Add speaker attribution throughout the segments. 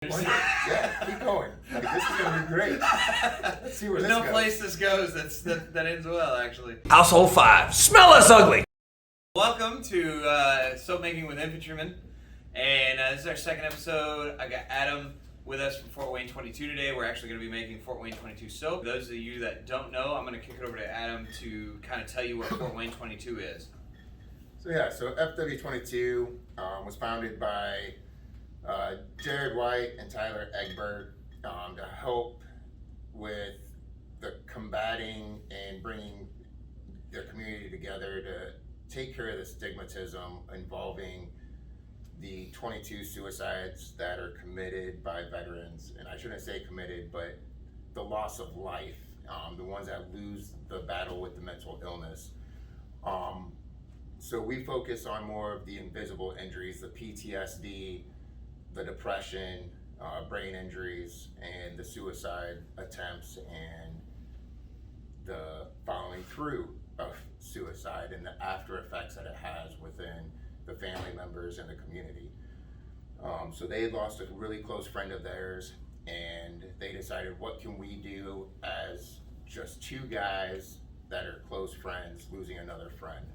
Speaker 1: Yeah, keep going. Like, this is gonna be great. Let's see where
Speaker 2: There's
Speaker 1: this
Speaker 2: no
Speaker 1: goes.
Speaker 2: place this goes that ends well, actually.
Speaker 3: Household 5. Smell us ugly.
Speaker 2: Welcome to Soap Making with Infantrymen, and this is our second episode. I got Adam with us from Fort Wayne 22 today. We're actually going to be making Fort Wayne 22 soap. For those of you that don't know, I'm going to kick it over to Adam to kind of tell you what Fort Wayne 22 is.
Speaker 1: So FW22 was founded by Jared White and Tyler Egbert to help with the combating and bringing their community together to take care of the stigmatism involving the 22 suicides that are committed by veterans, and I shouldn't say committed, but the loss of life, the ones that lose the battle with the mental illness. So we focus on more of the invisible injuries, the PTSD, the depression, brain injuries, and the suicide attempts, and the following through of suicide and the after effects that it has within the family members and the community. So they had lost a really close friend of theirs, and they decided, what can we do as just two guys that are close friends losing another friend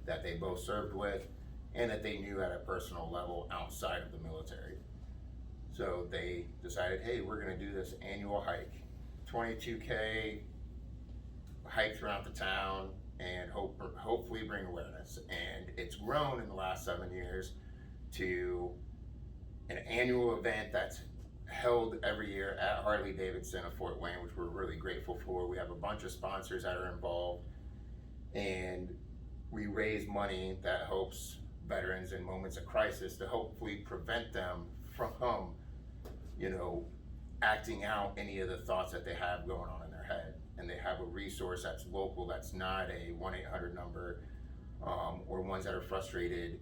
Speaker 1: that they both served with and that they knew at a personal level outside of the military. So they decided, hey, we're gonna do this annual hike, 22K hike throughout the town, and hopefully bring awareness. And it's grown in the last 7 years to an annual event that's held every year at Harley-Davidson of Fort Wayne, which we're really grateful for. We have a bunch of sponsors that are involved, and we raise money that helps veterans in moments of crisis to hopefully prevent them from, acting out any of the thoughts that they have going on in their head. And they have a resource that's local, that's not a 1-800 number, or ones that are frustrated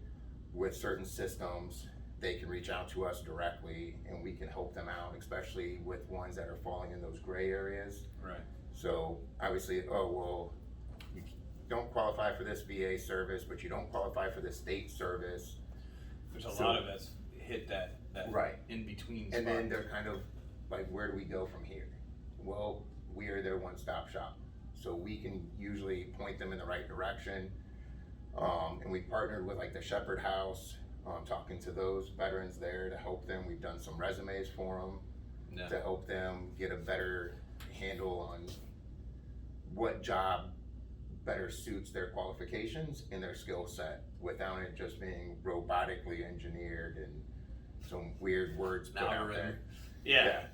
Speaker 1: with certain systems. They can reach out to us directly, and we can help them out, especially with ones that are falling in those gray areas.
Speaker 2: Right.
Speaker 1: So obviously, you don't qualify for this VA service, but you don't qualify for the state service.
Speaker 2: There's a lot of us hit that
Speaker 1: right
Speaker 2: in between
Speaker 1: and
Speaker 2: spot.
Speaker 1: then they're kind of like, where do we go from here? Well, we are their one-stop shop, so we can usually point them in the right direction. And we partnered with like the Shepherd House, talking to those veterans there to help them. We've done some resumes for them to help them get a better handle on what job better suits their qualifications and their skill set, without it just being robotically engineered and some weird words put out there.
Speaker 2: The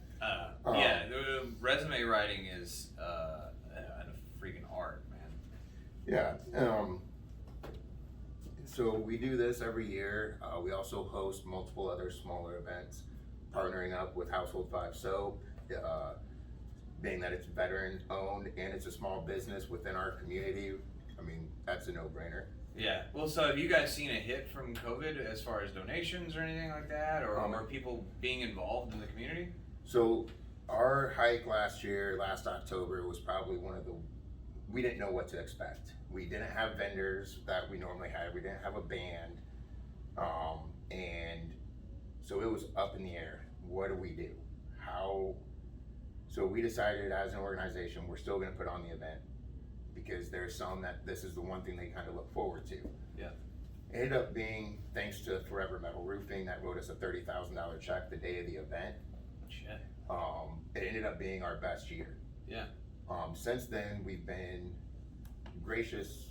Speaker 2: resume writing is a freaking art, man.
Speaker 1: So we do this every year. We also host multiple other smaller events, partnering up with Household 5 Soap, being that it's veteran owned and it's a small business within our community. I mean, that's a no-brainer.
Speaker 2: Yeah. Well, so have you guys seen a hit from COVID as far as donations or anything like that, or are people being involved in the community?
Speaker 1: So our hike last October, was probably we didn't know what to expect. We didn't have vendors that we normally had. We didn't have a band. And so it was up in the air. What do we do? So we decided as an organization, we're still gonna put on the event, because there's some that this is the one thing they kind of look forward to.
Speaker 2: Yeah.
Speaker 1: It ended up being, thanks to Forever Metal Roofing, that wrote us a $30,000 check the day of the event.
Speaker 2: Shit.
Speaker 1: It ended up being our best year.
Speaker 2: Yeah.
Speaker 1: Since then, we've been gracious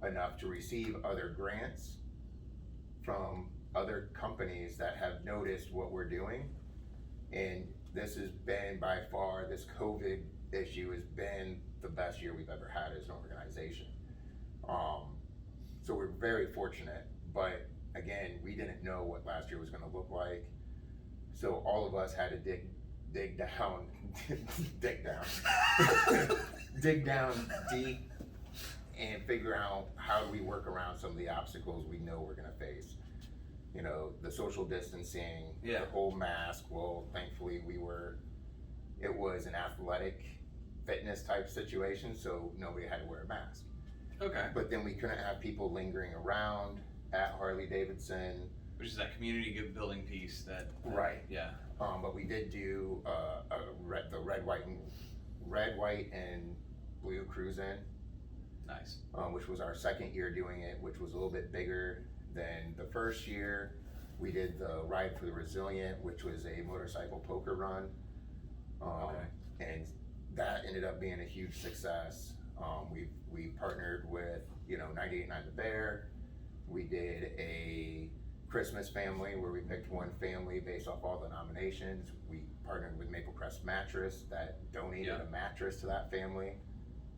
Speaker 1: enough to receive other grants from other companies that have noticed what we're doing. And this has been by far, this COVID issue has been the best year we've ever had as an organization. So we're very fortunate, but again, we didn't know what last year was gonna look like. So all of us had to dig down deep and figure out, how do we work around some of the obstacles we know we're gonna face. The social distancing, the whole mask. Well, thankfully it was an athletic fitness type situation, so nobody had to wear a mask.
Speaker 2: Okay.
Speaker 1: But then we couldn't have people lingering around at Harley-Davidson.
Speaker 2: Which is that community building piece that.
Speaker 1: Right.
Speaker 2: Yeah.
Speaker 1: But we did do the red, white, and blue cruise in,
Speaker 2: Nice.
Speaker 1: which was our second year doing it, which was a little bit bigger than the first year. We did the Ride for the Resilient, which was a motorcycle poker run. And that ended up being a huge success. We partnered with 98.9 The Bear. We did a Christmas family where we picked one family based off all the nominations. We partnered with Maple Crest Mattress that donated a mattress to that family.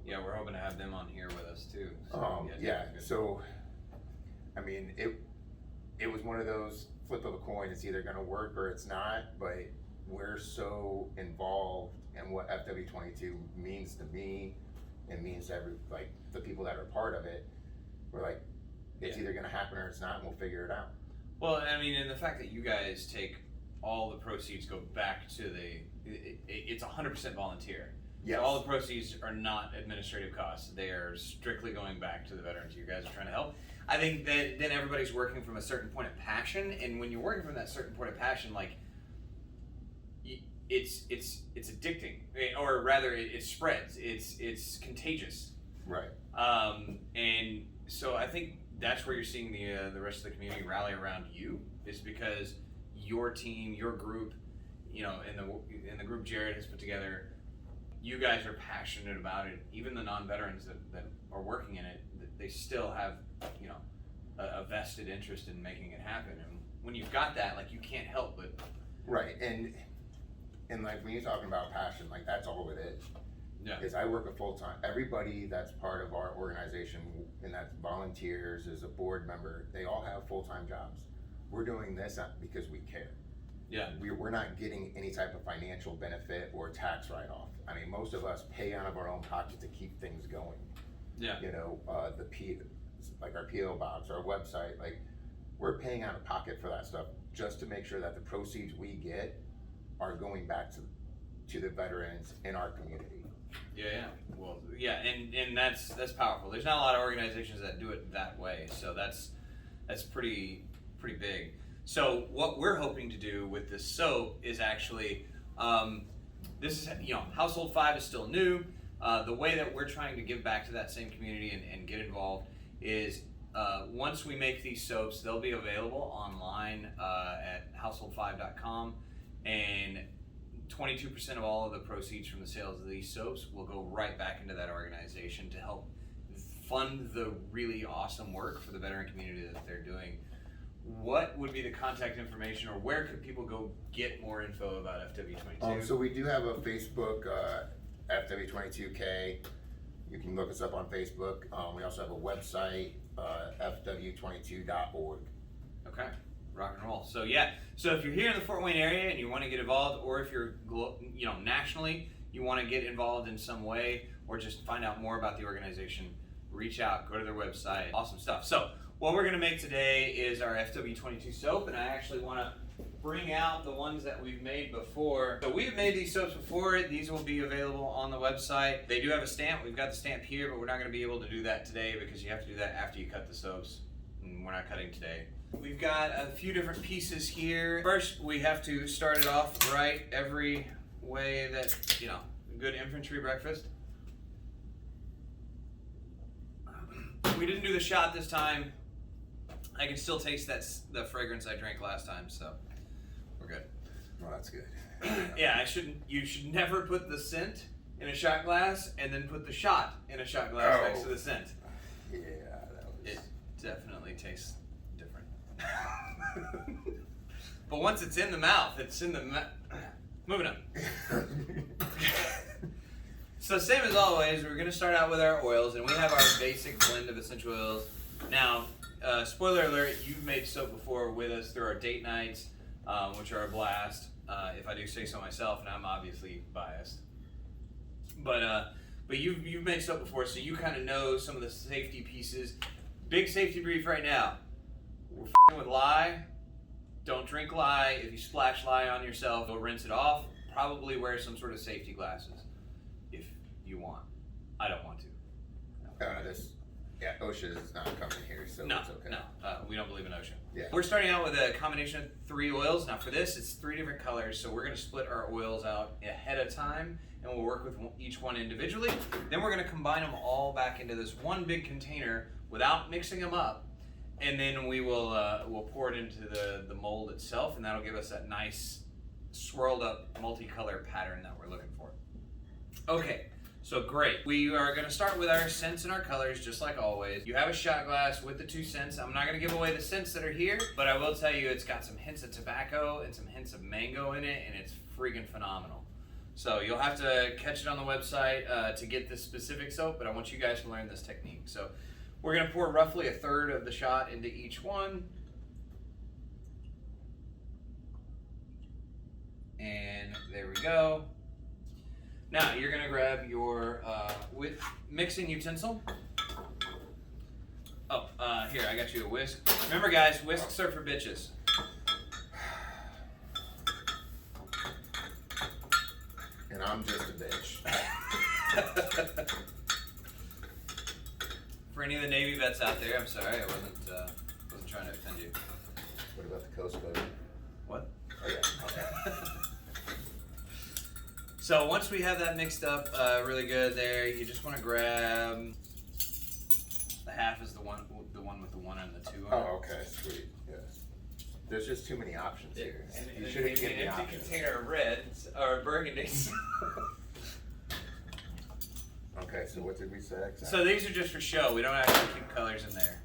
Speaker 2: Yeah, we're hoping to have them on here with us too.
Speaker 1: So I mean, it was one of those flip of a coin. It's either going to work or it's not. But we're so involved in what FW22 means to me and means to the people that are part of it. We're like, it's either going to happen or it's not, and we'll figure it out.
Speaker 2: Well, I mean, and the fact that you guys take all the proceeds go back to it's 100% volunteer.
Speaker 1: Yes.
Speaker 2: So all the proceeds are not administrative costs. They are strictly going back to the veterans you guys are trying to help. I think that then everybody's working from a certain point of passion, and when you're working from that certain point of passion, like it's addicting, or rather, it spreads. It's contagious.
Speaker 1: Right.
Speaker 2: And so I think that's where you're seeing the rest of the community rally around you, is because your team, your group, in the group Jared has put together, you guys are passionate about it. Even the non-veterans that are working in it, they still have a vested interest in making it happen. And when you've got that, you can't help but
Speaker 1: Right. And when you're talking about passion, that's all it is.
Speaker 2: Yeah.
Speaker 1: Is I work a full time. Everybody that's part of our organization, and that's volunteers, is a board member, they all have full time jobs. We're doing this because we care.
Speaker 2: Yeah.
Speaker 1: We're not getting any type of financial benefit or tax write off. I mean, most of us pay out of our own pocket to keep things going.
Speaker 2: Yeah.
Speaker 1: Our PO box, our website, we're paying out of pocket for that stuff just to make sure that the proceeds we get are going back to the veterans in our community.
Speaker 2: Yeah. Well, yeah, and that's powerful. There's not a lot of organizations that do it that way, so that's pretty big. So what we're hoping to do with this soap is actually, this is Household 5 is still new. The way that we're trying to give back to that same community and get involved is once we make these soaps, they'll be available online at household5.com, and 22% of all of the proceeds from the sales of these soaps will go right back into that organization to help fund the really awesome work for the veteran community that they're doing. What would be the contact information, or where could people go get more info about FW22?
Speaker 1: So we do have a Facebook, FW22K. You can look us up on Facebook. We also have a website, FW22.org.
Speaker 2: Okay, rock and roll. So yeah, so if you're here in the Fort Wayne area and you want to get involved, or if you're nationally, you want to get involved in some way, or just find out more about the organization, reach out, go to their website. Awesome stuff. So what we're going to make today is our FW22 soap, and I actually want to bring out the ones that we've made before. So we've made these soaps before. These will be available on the website. They do have a stamp. We've got the stamp here, but we're not going to be able to do that today because you have to do that after you cut the soaps, and we're not cutting today. We've got a few different pieces here. First, we have to start it off right every way that, a good infantry breakfast. We didn't do the shot this time. I can still taste the fragrance I drank last time, so we're good.
Speaker 1: Well, that's good.
Speaker 2: Yeah, you should never put the scent in a shot glass and then put the shot in a shot glass next to the scent.
Speaker 1: Yeah, that was...
Speaker 2: It definitely tastes different. But once it's in the mouth, it's in the mouth. Moving on. So same as always, we're going to start out with our oils, and we have our basic blend of essential oils. Now, spoiler alert, you've made soap before with us through our date nights, which are a blast, if I do say so myself, and I'm obviously biased. But you've made soap before, so you kind of know some of the safety pieces. Big safety brief right now. We're f***ing with lye. Don't drink lye. If you splash lye on yourself, go rinse it off. Probably wear some sort of safety glasses if you want. I don't want to.
Speaker 1: Yeah, OSHA is not coming here, so
Speaker 2: No,
Speaker 1: it's okay.
Speaker 2: no, we don't believe in OSHA.
Speaker 1: Yeah.
Speaker 2: We're starting out with a combination of 3 oils. Now for this, it's 3 different colors, so we're gonna split our oils out ahead of time, and we'll work with each one individually. Then we're gonna combine them all back into this one big container without mixing them up, and then we'll pour it into the mold itself, and that'll give us that nice swirled up multicolor pattern that we're looking for. Okay. So great. We are going to start with our scents and our colors, just like always. You have a shot glass with the 2 scents. I'm not going to give away the scents that are here, but I will tell you it's got some hints of tobacco and some hints of mango in it, and it's freaking phenomenal. So you'll have to catch it on the website to get this specific soap, but I want you guys to learn this technique. So we're going to pour roughly 1/3 of the shot into each one. And there we go. Now you're gonna grab your mixing utensil. Oh, here, I got you a whisk. Remember guys, whisks are for bitches.
Speaker 1: And I'm just a bitch.
Speaker 2: For any of the Navy vets out there, I'm sorry, I wasn't trying to offend you.
Speaker 1: What about the Coast Guard?
Speaker 2: What?
Speaker 1: Oh yeah, okay.
Speaker 2: So once we have that mixed up really good there, you just want to grab the half is the one with the 1 and the 2 on it.
Speaker 1: Oh, okay, sweet, yeah. There's just too many options here. You
Speaker 2: And
Speaker 1: shouldn't give
Speaker 2: an
Speaker 1: me
Speaker 2: empty
Speaker 1: options.
Speaker 2: container of reds or burgundies.
Speaker 1: Okay, so what did we say exactly?
Speaker 2: So these are just for show. We don't actually keep colors in there.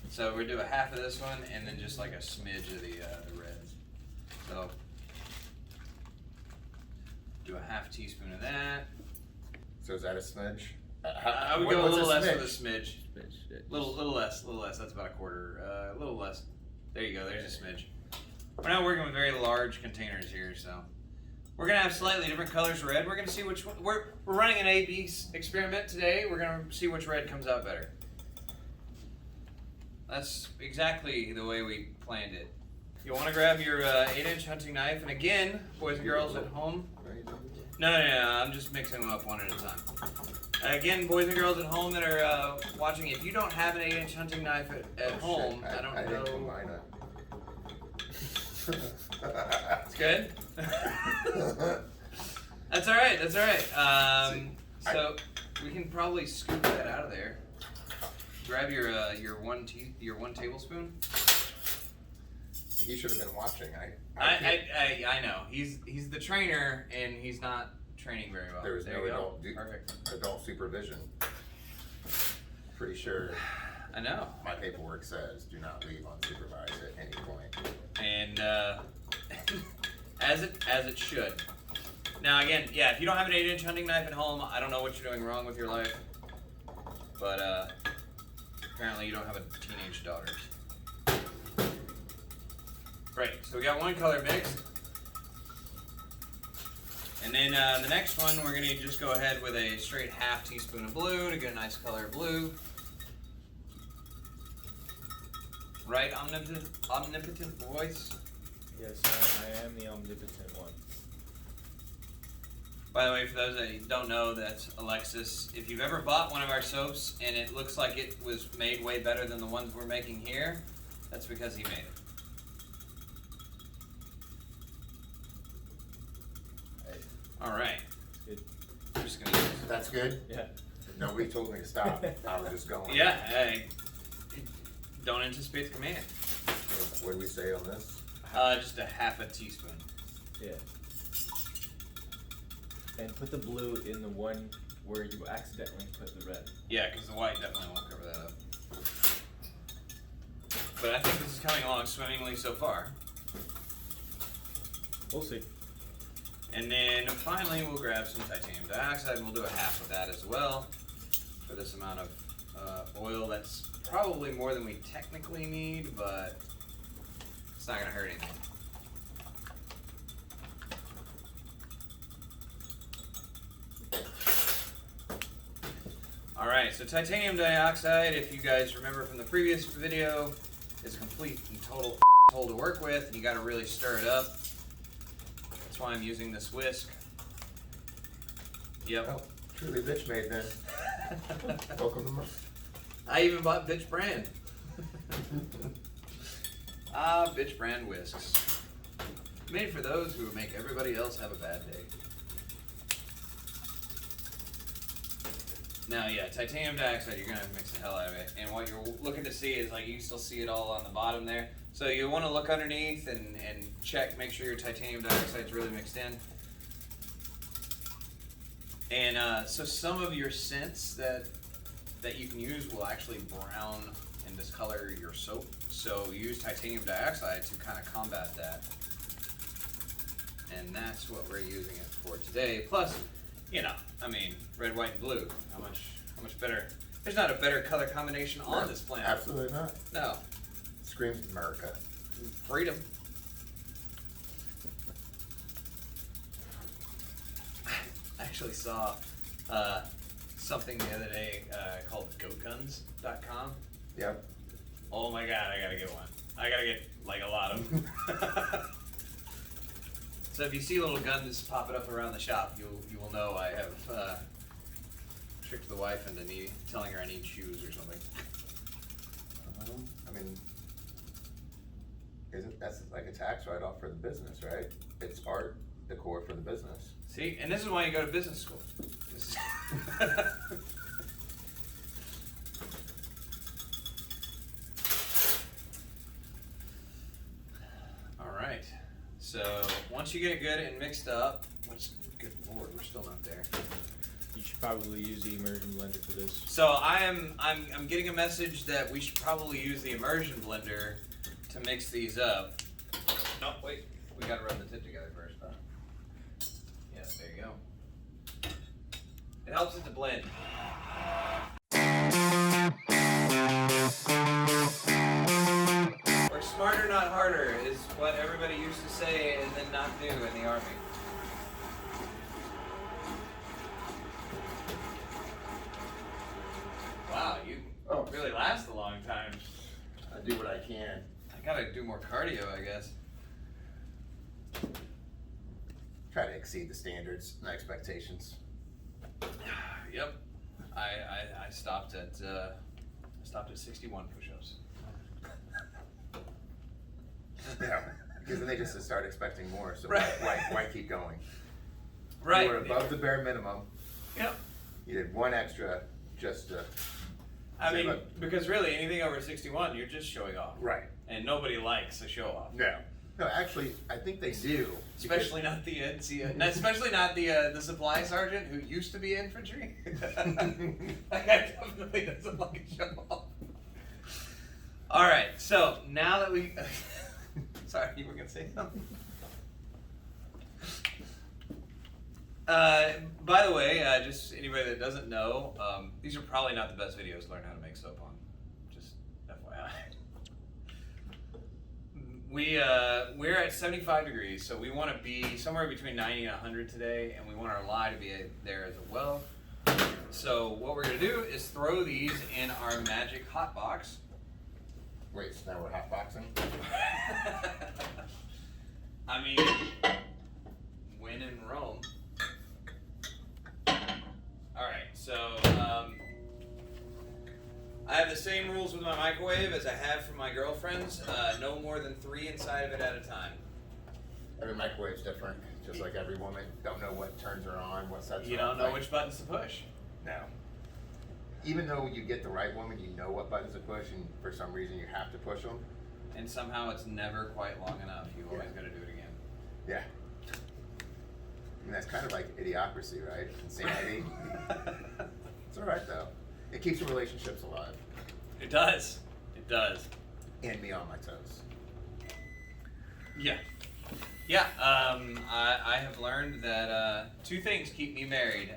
Speaker 2: So we'll do a half of this one and then just like a smidge of the reds. So do a half teaspoon of that.
Speaker 1: So is that a smidge?
Speaker 2: I would go a
Speaker 1: what's
Speaker 2: little less
Speaker 1: smidge?
Speaker 2: with a smidge. Little less. That's about a quarter. A little less. There you go. There's a smidge. We're not working with very large containers here, so we're gonna have slightly different colors of red. We're gonna see which one. We're running an A/B experiment today. We're gonna see which red comes out better. That's exactly the way we planned it. You'll want to grab your 8-inch hunting knife, and again, boys and girls at home. No, I'm just mixing them up one at a time. Again, boys and girls at home that are watching, if you don't have an 8-inch hunting knife at home, I don't know.
Speaker 1: Didn't combine it.
Speaker 2: It's good? That's all right. So we can probably scoop that out of there. Grab your one tablespoon.
Speaker 1: He should have been watching.
Speaker 2: I know. He's the trainer and he's not training very well.
Speaker 1: There was no
Speaker 2: Perfect.
Speaker 1: adult supervision. Pretty sure
Speaker 2: I know.
Speaker 1: my paperwork says do not leave unsupervised at any point.
Speaker 2: And as it should. Now again, yeah, if you don't have an 8-inch hunting knife at home, I don't know what you're doing wrong with your life. But apparently you don't have a teenage daughter. Right, so we got one color mixed. And then the next one, we're gonna just go ahead with a straight half teaspoon of blue to get a nice color of blue. Right, omnipotent voice?
Speaker 4: Yes, I am the omnipotent one.
Speaker 2: By the way, for those that don't know, that's Alexis. If you've ever bought one of our soaps and it looks like it was made way better than the ones we're making here, that's because he made it. All right.
Speaker 4: Good.
Speaker 2: I'm just gonna use.
Speaker 1: That's good.
Speaker 4: Yeah.
Speaker 1: Nobody told me to stop. I was just going.
Speaker 2: Yeah. Hey, don't anticipate the command.
Speaker 1: What did we say on this?
Speaker 2: Just a half a teaspoon.
Speaker 4: Yeah. And put the blue in the one where you accidentally put the red.
Speaker 2: Yeah, because the white definitely won't cover that up. But I think this is coming along swimmingly so far.
Speaker 4: We'll see.
Speaker 2: And then finally we'll grab some titanium dioxide and we'll do a half of that as well for this amount of oil. That's probably more than we technically need, but it's not gonna hurt anything. Alright, so titanium dioxide, if you guys remember from the previous video, is a complete and total hole to work with, and you gotta really stir it up. That's why I'm using this whisk. Yep.
Speaker 1: Oh, truly bitch made then. Welcome to my.
Speaker 2: I even bought Bitch Brand. Bitch Brand whisks. Made for those who make everybody else have a bad day. Now, yeah, titanium dioxide, you're gonna mix the hell out of it. And what you're looking to see is, like, you can still see it all on the bottom there. So you wanna look underneath and check, make sure your titanium dioxide's really mixed in. And so some of your scents that you can use will actually brown and discolor your soap. So use titanium dioxide to kind of combat that. And that's what we're using it for today. Plus, you know, I mean, red, white, and blue. How much better? There's not a better color combination on this planet.
Speaker 1: Absolutely not.
Speaker 2: No.
Speaker 1: Screams America.
Speaker 2: Freedom. I actually saw something the other day called goatguns.com.
Speaker 1: Yep.
Speaker 2: Oh my god, I gotta get one. I gotta get like a lot of them. So if you see little guns popping up around the shop, you will know I have tricked the wife into telling her I need shoes or something.
Speaker 1: I mean, that's like a tax write-off for the business, right? It's art decor for the business.
Speaker 2: See, and this is why you go to business school. This is All right. So once you get it good and mixed up, which, good lord, we're still not there.
Speaker 4: You should probably use the immersion blender for this.
Speaker 2: So I'm getting a message that we should probably use the immersion blender to mix these up. No, wait, we gotta rub the tip together first, huh? Yeah, there you go. It helps it to blend. Work smarter, not harder, is what everybody used to say and then not do in the Army. Wow, you really last a long time.
Speaker 1: I do what I can.
Speaker 2: I gotta do more cardio, I guess.
Speaker 1: Try to exceed the standards and expectations.
Speaker 2: Yep. I stopped at 61 push-ups.
Speaker 1: Yeah, because then they just start expecting more. So
Speaker 2: Right.
Speaker 1: why keep going?
Speaker 2: Right.
Speaker 1: You were above the bare minimum.
Speaker 2: Yep.
Speaker 1: You did one extra just to.
Speaker 2: I
Speaker 1: say,
Speaker 2: mean,
Speaker 1: look,
Speaker 2: because really anything over 61, you're just showing off.
Speaker 1: right.
Speaker 2: And nobody likes a show off.
Speaker 1: No. No, actually, I think they do.
Speaker 2: Especially not the especially not the supply sergeant who used to be infantry. That guy definitely doesn't like a show off. All right, so now that we, sorry, you were gonna say something. By the way, just anybody that doesn't know, these are probably not the best videos to learn how to make soap on. Just FYI. We're at 75 degrees, so we want to be somewhere between 90 and 100 today, and we want our lye to be there as well. So what we're gonna do is throw these in our magic hot box.
Speaker 1: Wait, so now we're hotboxing?
Speaker 2: I mean, when in Rome. Alright, so I have the same rules with my microwave as I have for my girlfriend's. No more than 3 inside of it at a time.
Speaker 1: Every microwave's different, just like every woman. Don't know what turns her on, what sets her
Speaker 2: You
Speaker 1: off.
Speaker 2: don't know which buttons to push.
Speaker 1: No. Even though you get the right woman, you know what buttons to push, and for some reason you have to push them.
Speaker 2: And somehow it's never quite long enough. You always gotta do it again.
Speaker 1: Yeah. I mean, that's kind of like idiocracy, right? Insanity. It's all right, though. It keeps the relationships alive.
Speaker 2: It does. It does.
Speaker 1: And me on my toes.
Speaker 2: Yeah. Yeah, I have learned that 2 things keep me married.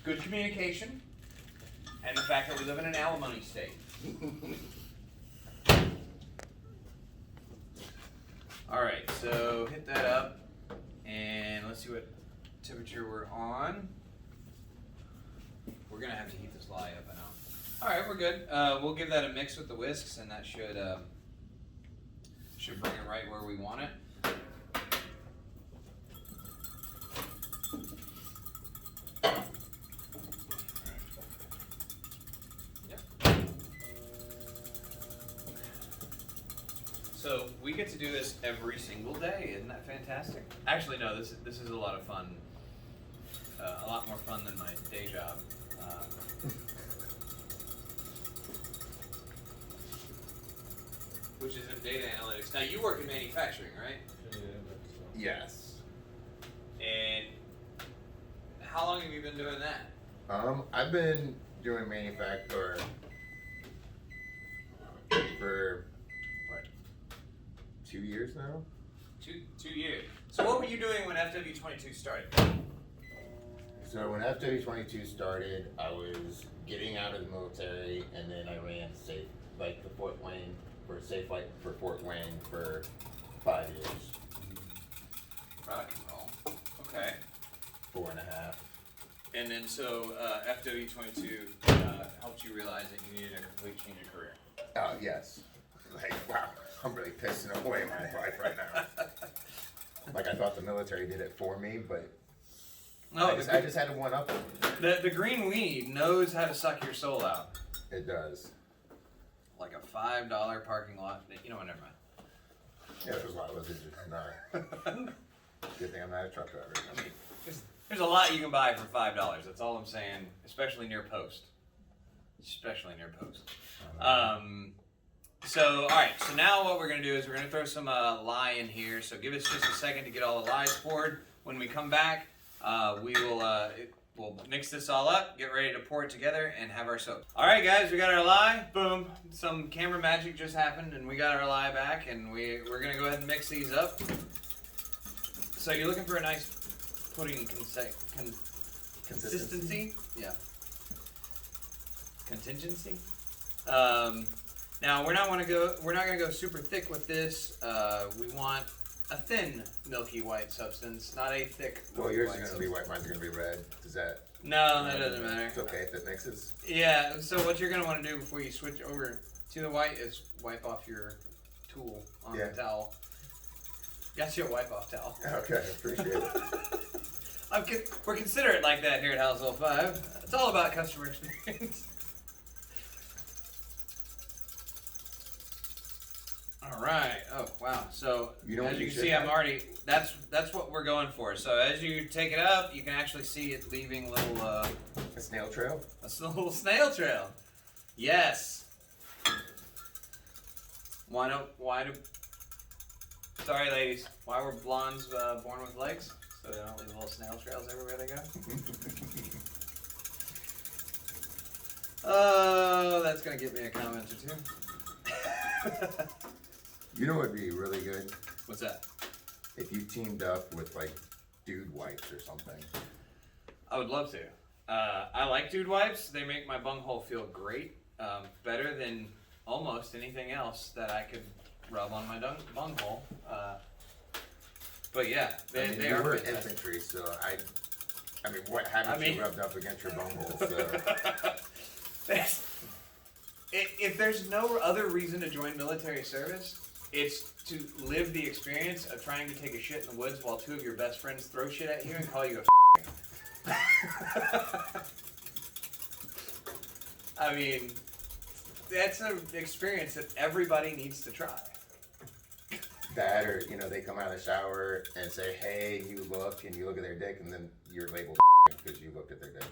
Speaker 2: Good communication, and the fact that we live in an alimony state. Alright, so hit that up, and let's see what temperature we're on. We're gonna have to heat this lye up, I know. Alright, we're good. We'll give that a mix with the whisks, and that should bring it right where we want it. Yep. So we get to do this every single day. Isn't that fantastic? Actually, no. This is a lot of fun. A lot more fun than my day job. Which is in data analytics. Now you work in manufacturing, right?
Speaker 1: Yes.
Speaker 2: And how long have you been doing that?
Speaker 1: I've been doing manufacture for what, 2 years now?
Speaker 2: Two years. So what were you doing when FW22 started?
Speaker 1: So when FW22 started, I was getting out of the military, and then I ran safe, like the Fort Wayne, for safe flight for Fort Wayne for 5 years,
Speaker 2: Rock and roll. Okay.
Speaker 1: 4.5.
Speaker 2: And then so FW22 helped you realize that you needed a complete change of career.
Speaker 1: Oh yes. Like wow, I'm really pissing away my life right now. Like I thought the military did it for me, but
Speaker 2: No,
Speaker 1: I just had to one up it.
Speaker 2: the green weed knows how to suck your soul out.
Speaker 1: It does.
Speaker 2: Like a $5 parking lot. You know what? Never mind.
Speaker 1: Yeah, there's a lot of it just not. Good thing I'm not a truck driver.
Speaker 2: I mean, there's a lot you can buy for $5. That's all I'm saying. Especially near Post. Especially near Post. So all right. So now what we're gonna do is we're gonna throw some lye in here. So give us just a second to get all the lies poured. When we come back, we will we'll mix this all up, get ready to pour it together, and have our soap. All right, guys, we got our lye. Boom. Some camera magic just happened, and we got our lye back, and we're gonna go ahead and mix these up. So you're looking for a nice pudding consistency? Yeah. Contingency? Now we're not gonna go super thick with this. We want a thin milky white substance, not a thick
Speaker 1: Well,
Speaker 2: milky
Speaker 1: yours
Speaker 2: white
Speaker 1: is gonna be
Speaker 2: substance.
Speaker 1: white, mine's gonna be red. Does that?
Speaker 2: No, that doesn't matter.
Speaker 1: It's okay if it mixes.
Speaker 2: Yeah, so what you're gonna wanna do before you switch over to the white is wipe off your tool on the towel. Got you a wipe off towel.
Speaker 1: Okay, appreciate it.
Speaker 2: We're considerate like that here at Household 5. It's all about customer experience. All right. Oh wow. So
Speaker 1: You know
Speaker 2: as
Speaker 1: what
Speaker 2: you
Speaker 1: you
Speaker 2: can
Speaker 1: should
Speaker 2: see, I'm
Speaker 1: have?
Speaker 2: already. That's what we're going for. So as you take it up, you can actually see it leaving little
Speaker 1: A snail trail?
Speaker 2: a little snail trail. Yes. Why do? Sorry, ladies. Why were blondes born with legs? So they don't leave little snail trails everywhere they go. Oh, that's gonna get me a comment or two.
Speaker 1: You know what would be really good?
Speaker 2: What's that?
Speaker 1: If you teamed up with like dude wipes or something.
Speaker 2: I would love to. I like dude wipes. They make my bunghole feel great. Better than almost anything else that I could rub on my bunghole. But yeah, they
Speaker 1: you
Speaker 2: are
Speaker 1: were
Speaker 2: fantastic.
Speaker 1: infantry, so I mean, what haven't you rubbed up against your bunghole? So.
Speaker 2: If there's no other reason to join military service, it's to live the experience of trying to take a shit in the woods while two of your best friends throw shit at you and call you a I mean, that's an experience that everybody needs to try.
Speaker 1: That or, they come out of the shower and say, hey, you look, and you look at their dick, and then you're labeled because you looked at their dick.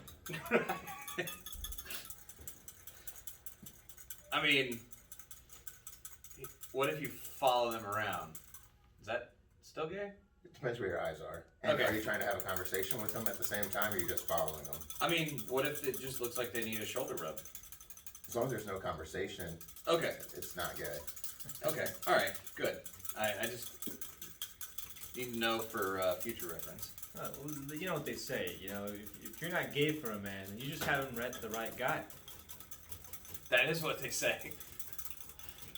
Speaker 2: I mean, what if you follow them around? Is that still gay?
Speaker 1: It depends where your eyes are. And
Speaker 2: Okay.
Speaker 1: Are you trying to have a conversation with them at the same time, or are you just following them?
Speaker 2: I mean, what if it just looks like they need a shoulder rub?
Speaker 1: As long as there's no conversation,
Speaker 2: Okay.
Speaker 1: it's not gay.
Speaker 2: Okay. All right. Good. I just need to know for future reference.
Speaker 4: Well, you know what they say, if you're not gay for a man, then you just haven't read the right guy.
Speaker 2: That is what they say.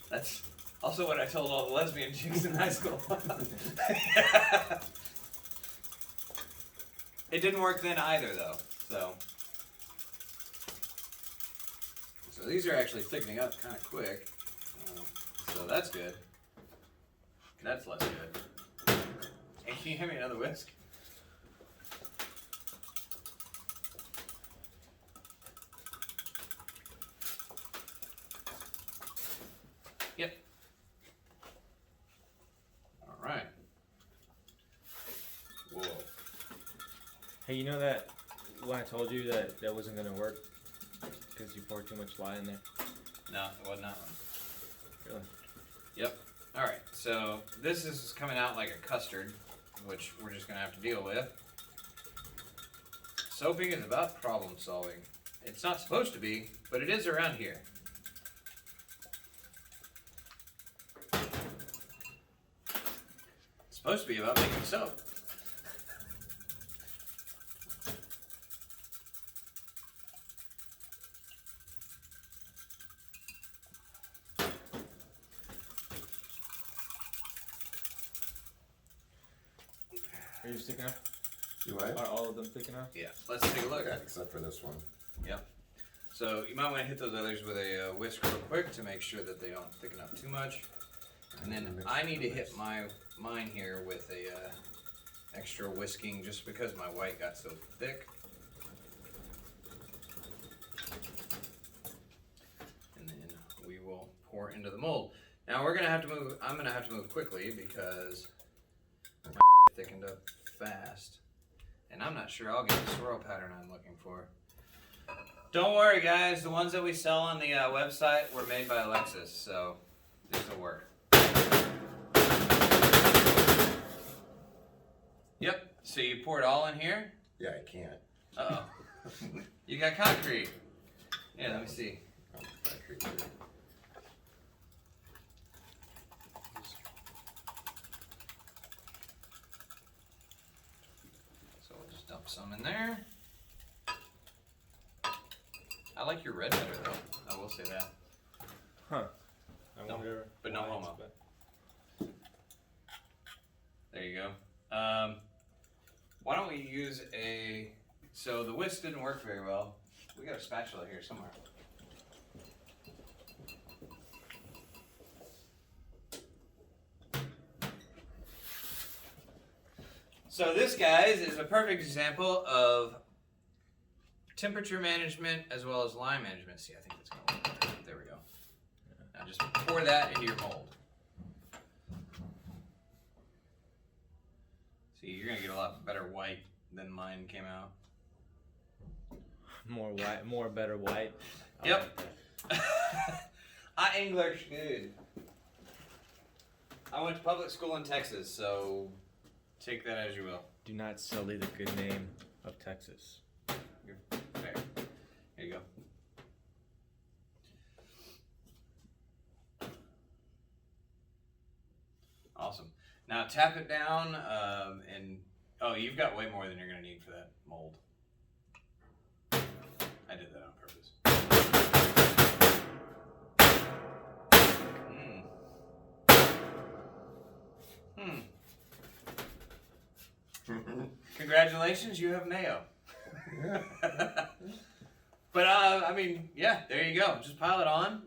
Speaker 2: That's also what I told all the lesbian chicks in high school. It didn't work then either, though. So these are actually thickening up kind of quick. So that's good. That's less good. Hey, can you hand me another whisk? Yep.
Speaker 4: Hey, you know that when I told you that that wasn't gonna work because you poured too much lye in there?
Speaker 2: No, it wasn't that one.
Speaker 4: Really?
Speaker 2: Yep. All right. So this is coming out like a custard, which we're just gonna have to deal with. Soaping is about problem solving. It's not supposed to be, but it is around here. It's supposed to be about making soap.
Speaker 4: Are you thick enough?
Speaker 1: Do I?
Speaker 4: Are all of them thick enough?
Speaker 2: Yeah. Let's take a look.
Speaker 1: Yeah, except for this one.
Speaker 2: Yep. So you might want to hit those others with a whisk real quick to make sure that they don't thicken up too much. And then I need to hit mine here with a extra whisking just because my white got so thick. And then we will pour into the mold. Now we're gonna have to move. I'm gonna have to move quickly because my thickened up fast, and I'm not sure I'll get the swirl pattern I'm looking for. Don't worry, guys. The ones that we sell on the website were made by Alexis, so this will work. Yep. So you pour it all in here.
Speaker 1: Yeah, I can't.
Speaker 2: Uh oh. You got concrete. Yeah. Let me see.
Speaker 1: Oh, concrete too.
Speaker 2: So we'll just dump some in there. I like your red better though. I will say that.
Speaker 4: Huh. I
Speaker 2: No,
Speaker 4: wonder
Speaker 2: but no
Speaker 4: why it's
Speaker 2: homo.
Speaker 4: bad.
Speaker 2: There you go. Why don't we use a... So the whisk didn't work very well. We got a spatula here somewhere. So this, guys, is a perfect example of temperature management as well as line management. See, I think that's going to work. There we go. Now just pour that into your mold. See, you're going to get a lot better white than mine came out.
Speaker 4: More white, more better white. I
Speaker 2: Yep.
Speaker 4: like that.
Speaker 2: I English good. I went to public school in Texas, so take that as you will.
Speaker 4: Do not sully the good name of Texas.
Speaker 2: You're fair. Here you go. Awesome. Now tap it down, and oh, you've got way more than you're gonna need for that mold. I did that on purpose. Congratulations, you have mayo.
Speaker 1: Yeah.
Speaker 2: But I mean, yeah, there you go. Just pile it on.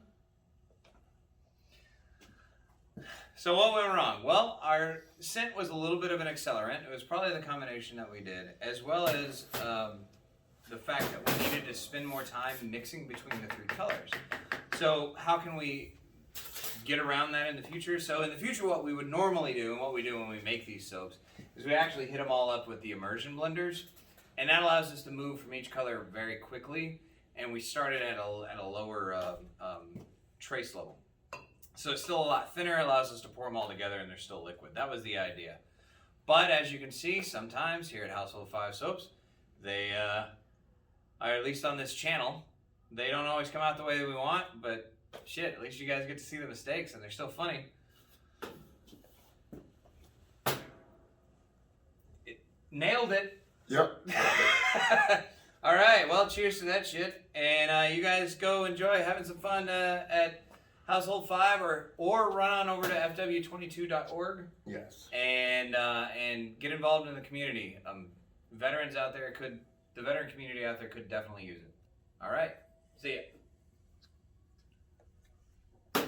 Speaker 2: So what went wrong? Well, our scent was a little bit of an accelerant. It was probably the combination that we did, as well as the fact that we needed to spend more time mixing between the three colors. So how can we get around that in the future? So in the future, what we would normally do, and what we do when we make these soaps, is we actually hit them all up with the immersion blenders, and that allows us to move from each color very quickly, and we started at a lower trace level. So it's still a lot thinner, allows us to pour them all together, and they're still liquid. That was the idea. But as you can see, sometimes here at Household 5 Soaps, they, or at least on this channel, they don't always come out the way that we want, but shit, at least you guys get to see the mistakes, and they're still funny. Nailed it.
Speaker 1: Yep.
Speaker 2: All right, well, cheers to that shit. And you guys go enjoy having some fun at Household 5 or run on over to FW22.org
Speaker 1: Yes.
Speaker 2: and get involved in the community. The veteran community out there could definitely use it. All right, see ya.